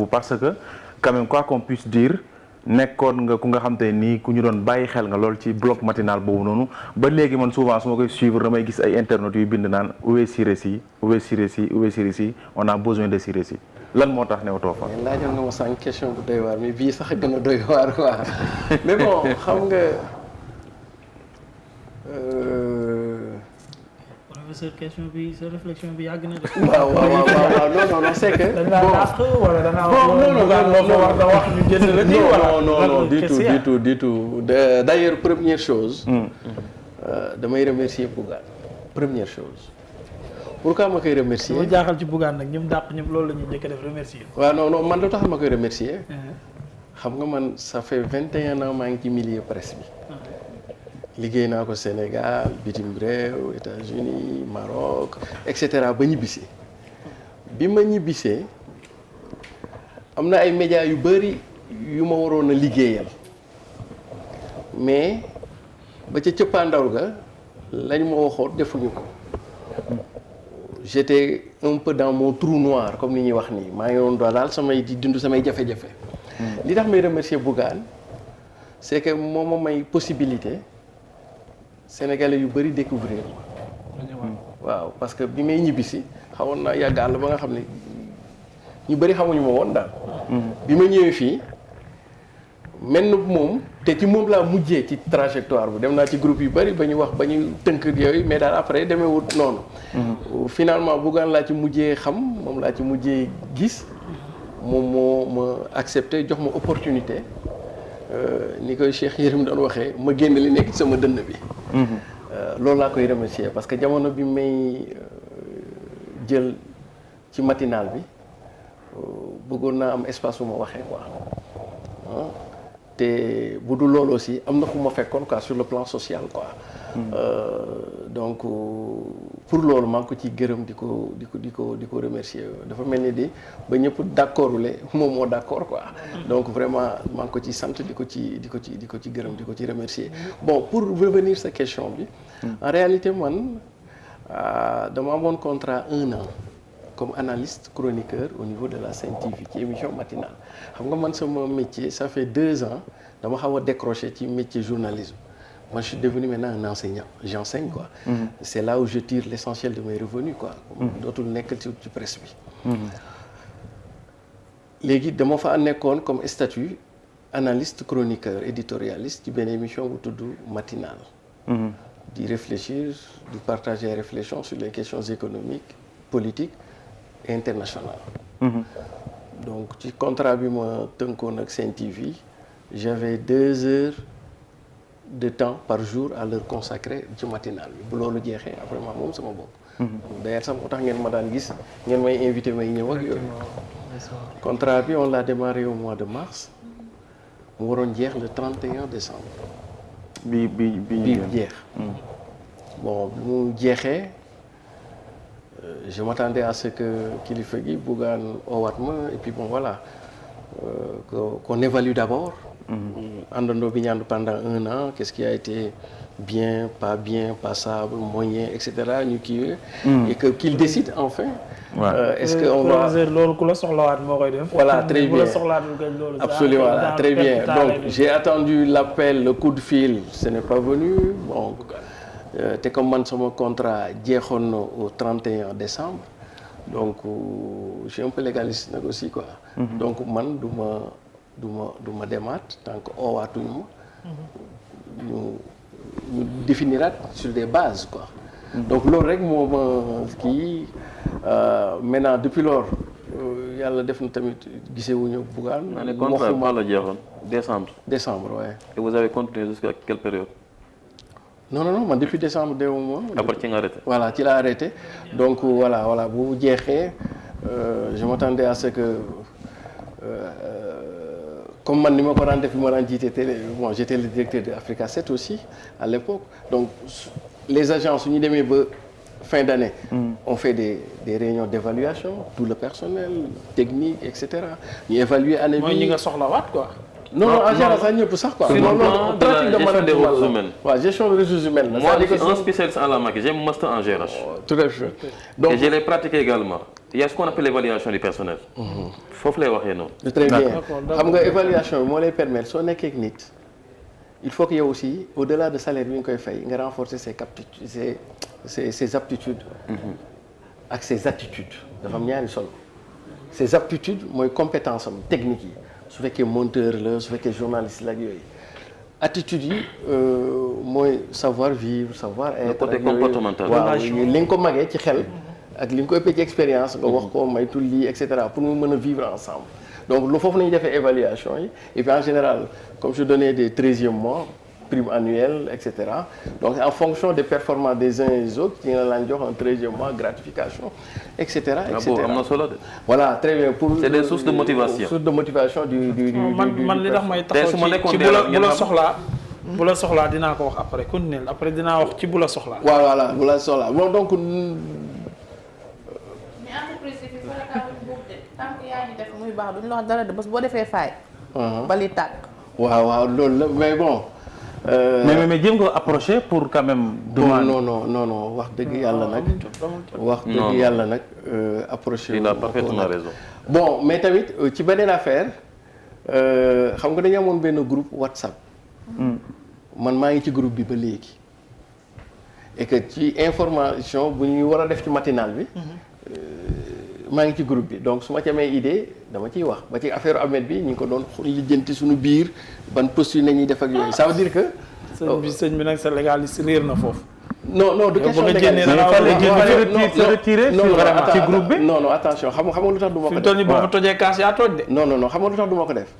parce que quand même quoi qu'on puisse dire nekkoon nga ku nga xam te nii ku ñu doon bàyyi xel nga lool ci bloc matinal boobu noonu ba léegi man souvent su ma koy suivre damay gis ay internautes yu bind naan où est Siré Sy où est Siré Sy où est Siré Sy on a besoin de Siré Sy lan moo tax newtoo fa. laajoon nga ma sànq question bu doy waar mais bii sax gën a doy waar quoi mais bon xam nga. professeur question bi sa réflexion bi yàgg na de. waaw non c'est que. dañ laa dàq wala da ngaa wax ñu jënd la nii wala. non du tout d'ailleurs première chose. damay remercier Bougane première chose. pourquoi ma koy remercier. lu jaaxal ci Bougane nag ñoom dàq ñëpp loolu la ñuy njëkk a def remercier. waaw non man lu tax ma koy remercier. xam nga man ça fait 21 ans maa ngi ci milieu presse bi. liggéey naa ko Sénégal bitim réew États-Unis Maroc et cetera ba ñibbisee bi ma ñibbisee am na ay médias yu bari yu ma waroon a liggéeyal mais ba ca cëppaandaw ga lañ ma waxoon defuñu ko j'étais un peu dans mon trou noir comme ni ñuy wax nii maa ngi woon daal samay di dund samay jafe-jafe. li tax may remercier Bougane c'est que moo ma may possibilité. Sénégalais yu bëri découvrir waaw parce que bi may ñibbisi xawoon naa yàgg àll ba nga xam ne ñu bëri xamuñu ma woon daal. bi ma ñëwee fii mel na moom te ci moom laa mujjee ci trajectoire bi dem naa ci groupe yu bëri ba ñu wax ba ñu tënk yooyu mais daal après demeewut noonu. finalement Bougane laa ci mujjee xam moom laa ci mujjee gis moom moo ma accepté jox ma opportunité. ni koy Cheikh Yérim doon waxee ma génn li nekk ci sama dënn bi. loolu laa koy remercier parce que jamono bi may jël ci matinal bi bëggoon naa am espace bu ma waxee quoi te bu dul loolu aussi am na fu ma fekkoon quoi sur le plan social quoi. donc pour loolu maa ngi ko ciy gërëm di ko remercier dafa mel ni di ba ñëpp d'accordule moom moo d'accord quoi. donc vraiment maa ngi ko ci sant di ko ci gërëm di ko ci remercier. bon pour revenir sa question bi. en réalité man dama amoon contrat 1 an comme analyste chroniqueur au niveau de la Sen TV ci émission matinale xam nga man sama métier ça fait 2 ans dama xaw a décroché ci métier journalisme. Moi, je suis devenu maintenant un enseignant. J'enseigne, quoi. C'est là où je tire l'essentiel de mes revenus, quoi. Dootul nekk ci presse bi. léegi dama fa nekkoon comme statut analyste chroniqueur éditorialiste ci benn émission bu tudd matinale. di réfléchir di partager réflexions sur les questions économiques politiques et internationales. donc ci contrat bi ma tënkoon ak Sen TV j'avais 2 heures de temps par jour à leur consacrer ci matinal bi bu loolu jeexee après moom sama bopp. d'ailleurs sax moo tax ngeen ma daan gis ngeen may invité may ñëw ak yooyu. contrat bi on l'a démarré au mois de mars mu waroon jeex le 31 décembre. bi jeex. bon bi mu jeexee je m'attendais à ce que kilifa gi Bougane oowaat ma et puis bon voilà qu'on évalue d'abord. àndandoo bi ñaandu pendant 1 an qu'est-ce qui a été bien, passable, moyen, etc. ñu kii et que qu'il décide enfin. est-ce que on va loolu ku la soxlawaat moo koy def. voilà très bien absolument voilà, très bien donc j'ai attendu l'appel le coup de fil ce n'est pas venu bon te comme man sama contrat jeexoon na au 31 décembre donc je suis un peu légaliste nag aussi quoi. donc man du ma demaat tant que oowaatuñu ma ñu définiraat sur des bases quoi. donc loolu rek moo ma kii maintenant depuis lors yàlla def na tamit gisewuñu Bougane. le contrat bi la jeexoon décembre. Ouais. et vous avez continué jusqu'à quelle période? non man depuis décembre deewuma. après ci nga arrêté. voilà ci la arrêté donc voilà bu jeexee je m'attendais à ce que. comme man ni ma ko daan def bi ma daan jiite télé bon j'étais le directeur de Africa 7 aussi à l'époque donc les agences su ñu demee ba fin d'année on fait des réunions d'évaluation tout le personnel technique et cetera ñu évaluer année bi. mooy ñi nga soxlawaat quoi. non en général sax ñëpp sax quoi. sur le plan de la gestion des ressources humaines. waaw gestion des ressources humaines. moi je suis un spécialiste en la matière j'ai un master en GRH. tout à fait donc et je l'ai pratiqué également. il y a ce qu'on appelle l'évaluation du personnel. foofu lay waxee noonu. très bien xam nga évaluation bi moo lay permettre soo nekkee ak nit il faut que yow aussi au-delà de salaire bi nga koy fay nga renforcer ses aptitudes ak ses attitudes dafa am ñaari solo ses aptitudes mooy compétence am technique yi su fekkee monteur la su fekkee journaliste la ak yooyu attitude yi mooy savoir vivre savoir être. le côté comportemental. waaw li nga ko magee ci xel. ak li nga ko ëppee ci expérience nga wax ko maytul lii et cetera pour mu mën a vivre ensemble donc lu foofu nañu defee évaluation yi et puis en général comme je donnais des 13e mois prime annuelle et cetera donc en fonction des performances des uns et des autres ci nga laan jox un 13e mois gratification et cetera et cetera. am na solo de. voilà très bien pour. c'est des sources de motivation. sources de motivation du man li tax may taxaw ci bu la soxlaa. bu la soxlaa dinaa ko wax après continuer après dinaa wax ci bu la soxlaa. waaw voilà bu la soxlaa bon donc. tant que yaa ngi def muy baax duñ la wax dara de bés boo defee faay. bali tàkk. waaw loolu la mais bon. mais jéem ko approcher pour quand même. non wax dëgg yàlla nag. wax dëgg yàlla nag approcher. il a parfaitement raison. bon mais tamit ci beneen affaire xam nga dañu amoon benn groupe WhatsApp. man maa ngi ci groupe bi ba léegi. et que ci information bu ñuy war a def ci matinal bi. maa ngi ci groupe bi donc su ma ci amee idée dama ciy wax ba ci affaire Ahmed bi ñu ngi ko doon lijjanti suñu biir ban posture la ñuy def ak yooyu ça veut dire que. sëñ bi nag sa légaliste réer na foofu. non du question légaliste ci groupe bi. non attention xam nga lu tax du ma ko def. fi mu toll nii boo fa tojee kaas yaa toj de. non xam nga lu tax du ma ko def.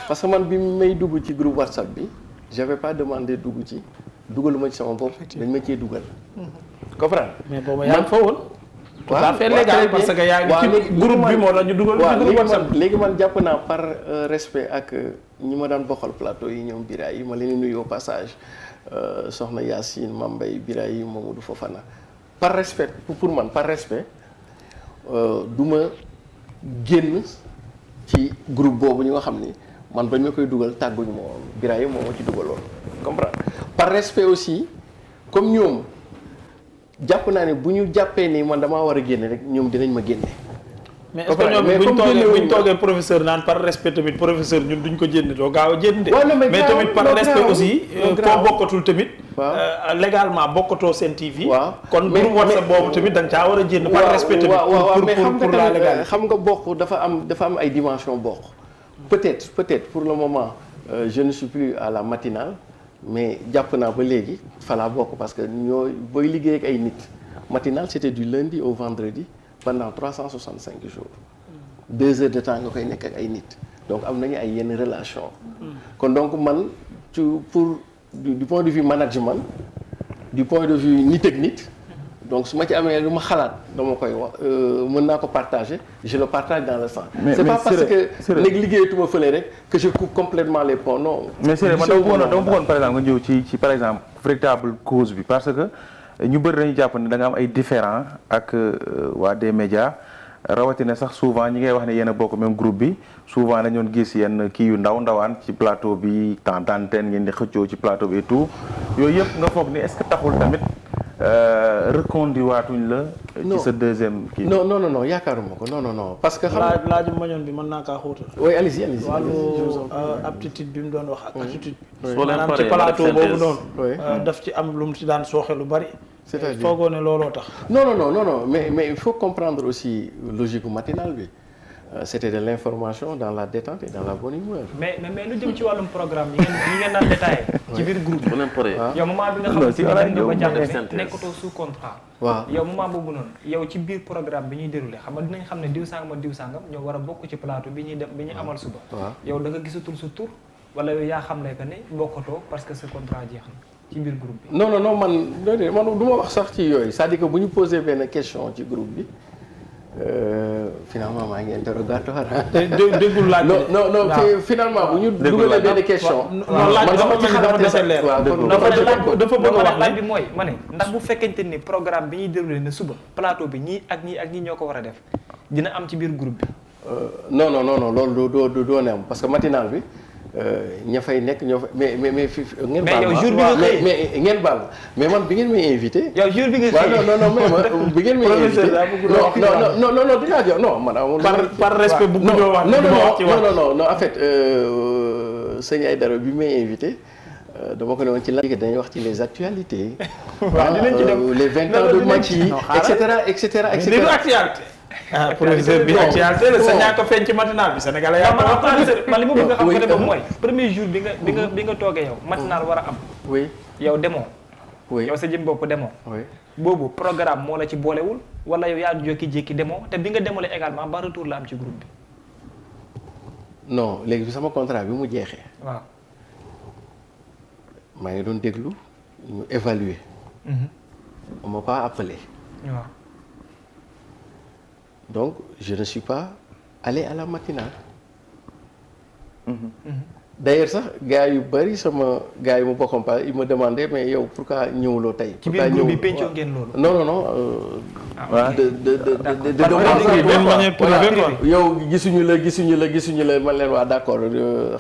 parce que man bi may dugg ci groupe WhatsApp bi j'avais pas demandé dugg ci dugaluma ci sama bopp dañ ma cee dugal. comprendre mais boobu yaa ngi fa woon. tout à fait légal parce que yaa ngi ci groupe bi moo la ñu dugal ci groupe WhatsApp. léegi man jàpp naa par respect ak ñi ma daan bokkal plateau yi ñoom Biraye yi ma leen di nuyu au passage soxna Yacine Mambay Biraye yi Mamadou Fofana par respect pour man par respect du ma génn ci groupe boobu ñu nga xam ni man bañ ma koy dugal tàgguñu ma woon Biraye moo ma ci dugaloon comprendre par respect aussi comme ñoom. jàpp naa ne bu ñu jàppee ni man damaa war a génne rek ñoom dinañ ma génne. mais est-ce que ñoom buñ toogee professeur naan par respect tamit professeur ñun duñ ko jënd doo gaaw a jënd de. mais tamit par respect aussi. koo bokkatul tamit. légalement bokkatoo seen TV. waaw kon groupe WhatsApp boobu tamit da nga caa war a jënd. par respect tamit pour la légalité. xam nga bokk dafa am ay dimension bokk. peut-être pour le moment je ne suis plus à la matinale. mais jàpp naa ba léegi fa laa bokk parce que ñoo booy liggéey ak ay nit matinal c'était du lundi au vendredi pendant 365 jours 2 heures de temps nga koy nekk ak ay nit donc am nañu ay yenn relation kon donc man pour du point de vue management du point de vue nit ak nit donc su ma ci amee lu ma xalaat dama koy wax mën naa ko partager je le partage dans le sens. c'est pas parce que léegi liggéeyatuma fële rek que je coupe complètement les ponts non. mais c'est man dama bëggoon par exemple nga ñëw ci par exemple véritable cause bi parce que ñu bëri dañu jàpp ne da nga am ay différends ak waa des médias rawatina sax souvent ñi ngay wax ne yéen a bokk même groupe bi souvent dañu doon gis yenn kii yu ndawaan ci plateau bi temps d'antenne ngeen di xëccoo ci plateau bi et tout yooyu yëpp nga foog ni est-ce que taxul tamit. reconduit waatuñ la. ci sa deuxième kii. non yaakaaruma ko non parce que. xam laaju mañoon bi mën naa kaa xóotal. oui allez-y. wàllu aptitude bi mu doon wax ak attitude. soo leen maanaam ci plateau boobu noonu. daf ci am lu mu ci daan sooxe lu bari. c'est-à-dire foogoo ne looloo tax. non mais il faut comprendre aussi logique matinale bi. C'était de l'information dans la détente et dans la bonne humeur. mais lu jëm ci wàllum programme yi ngeen daan détaillé. ci biir groupe bi. yow moment bi nga xam ne nga ba jàpp ne nekkatoo sous contrat. waaw yow moment boobu noonu yow ci biir programme bi ñuy déroulé xam nga dinañ xam ne diw sangam ñoo war a bokk ci plateau bi ñuy amal suba. yow da nga gisatul sa tur wala yow yaa xam ne que ne bokkatoo parce que sa contrat jeex na ci biir groupe bi. non man du ma wax sax ci yooyu c'est-à-dire que bu ñu posé benn question ci groupe bi. Finalement maa ngi interrogatoire. déggul laaj. non finalement bu ñu dugalee benn question. man dama ci dafa dese leer. dafa bëgg a wax laaj bi mooy ma ne ndax bu fekkente ni programme bi ñuy déroulé ne suba plateau bi ñii ak ñii ñoo ko war a def dina am ci biir groupe bi. non loolu doo ne am parce que matinal bi ña fay nekk ñoo fa mais ngeen mais yow jour bi nga xëy mais ngeen baal mais man bi ngeen may invité. yow jour bi nga xëy non mais bi ngeen may invité non dinaa jox non man amul. par respect bu ñu wax non en fait sëñ Aïdara bi may invité dama ko ne woon ci lan dañuy wax ci les actualités. waaw dinañ ci dem les 20 ans de Macky et cetera. ah professeur bi actualité la sa ñàkk a feeñ ci matinal bi Sénégal yaa man li ma bëgg a xam ko moom mooy premier jour bi nga toogee yow matinal war a am. oui yow demoo. oui yow sa jëm bopp demoo. oui boobu programme moo la ci boolewul wala yow yaa jékki-jékki demoo te bi nga demolee également ba retour la am ci groupe bi. non léegi bi sama contrat bi mu jeexee. waaw. maa ngi doon déglu ñu évaluer. on m'a pas appelé. waaw. donc je ne suis pas allé à la matinale. D'ailleurs sax gars yu bari sama gars yi mu bokkoon pas il me demandé mais yow pourquoi ñëwuloo tey. ci biir groupe bi pencoo ngeen loolu. non. yow gisuñu la man leen waa d'accord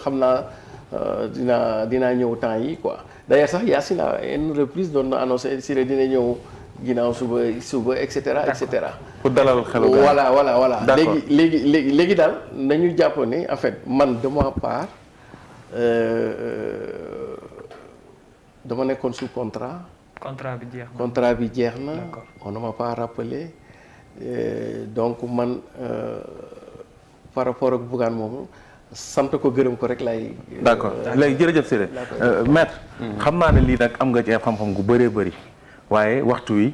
xam naa dinaa ñëw temps yi quoi d'ailleurs sax Yacine à une reprise doon na annoncé si la dina ñëw. ginnaaw suba et cetera et cetera. pour dalal xelu voilà. léegi daal nañu jàpp ne en fait man de ma part dama nekkoon sous contrat. contrat bi jeex na. on ne m'a pas rappelé donc man par rapport ak Bougane moomu sant ko gërëm ko rek lay. d'accord léegi jërëjëf Siré maître. xam naa ne lii nag am nga ci xam-xam gu bëree bëri. waaye waxtu wi